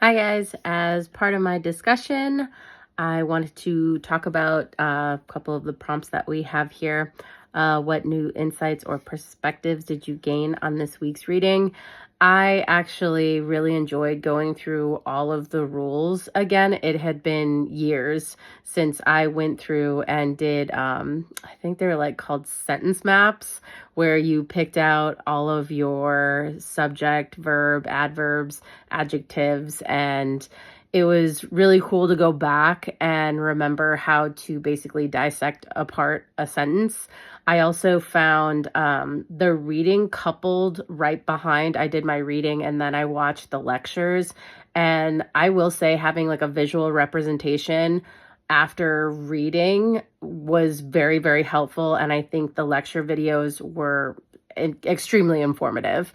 Hi guys, as part of my discussion, I wanted to talk about a couple of the prompts that we have here. What new insights or perspectives did you gain on this week's reading? I actually really enjoyed going through all of the rules again. It had been years since I went through and did, I think they were like called sentence maps, where you picked out all of your subject, verb, adverbs, adjectives, and it was really cool to go back and remember how to basically dissect apart a sentence. I also found the reading coupled right behind. I did my reading and then I watched the lectures. And I will say, having like a visual representation after reading was very, very helpful. And I think the lecture videos were extremely informative.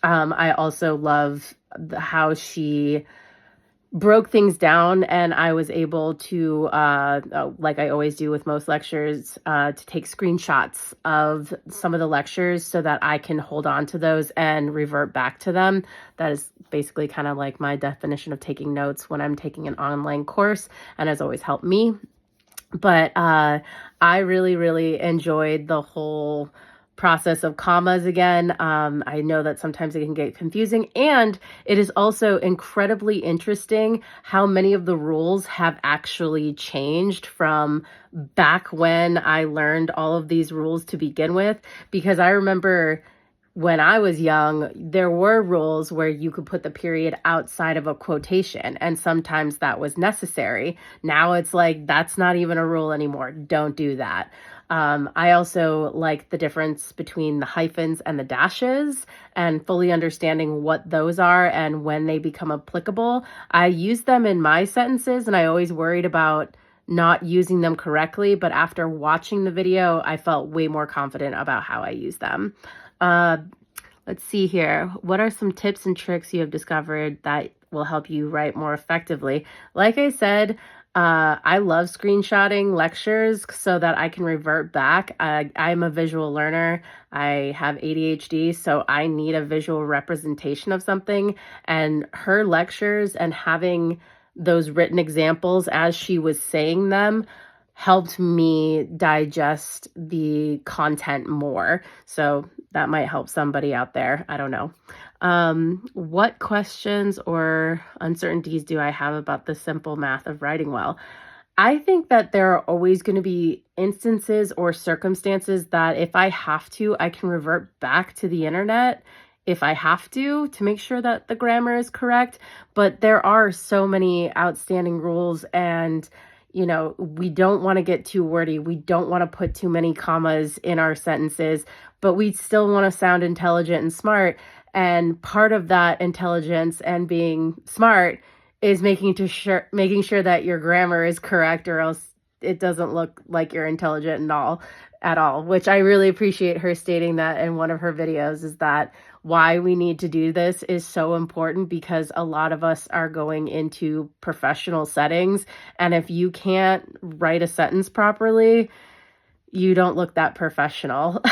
I also love how she broke things down, and I was able to, like I always do with most lectures, to take screenshots of some of the lectures so that I can hold on to those and revert back to them. That is basically kind of like my definition of taking notes when I'm taking an online course, and has always helped me. But I really, really enjoyed the whole process of commas again. I know that sometimes it can get confusing, and it is also incredibly interesting how many of the rules have actually changed from back when I learned all of these rules to begin with. Because I remember when I was young, there were rules where you could put the period outside of a quotation, and sometimes that was necessary. Now it's like, that's not even a rule anymore. Don't do that. I also like the difference between the hyphens and the dashes and fully understanding what those are and when they become applicable. I use them in my sentences, and I always worried about not using them correctly, but after watching the video, I felt way more confident about how I use them. Uh, let's see here. What are some tips and tricks you have discovered that will help you write more effectively? Like I said, I love screenshotting lectures so that I can revert back. I'm a visual learner. I have ADHD, so I need a visual representation of something. And her lectures and having those written examples as she was saying them helped me digest the content more. So that might help somebody out there. I don't know. What questions or uncertainties do I have about the simple math of writing well? I think that there are always going to be instances or circumstances that if I have to, I can revert back to the internet if I have to make sure that the grammar is correct. But there are so many outstanding rules, and we don't want to get too wordy. We don't want to put too many commas in our sentences, but we still want to sound intelligent and smart. And part of that intelligence and being smart is making sure that your grammar is correct, or else it doesn't look like you're intelligent at all, which I really appreciate her stating that in one of her videos, is that why we need to do this is so important, because a lot of us are going into professional settings, and if you can't write a sentence properly, you don't look that professional.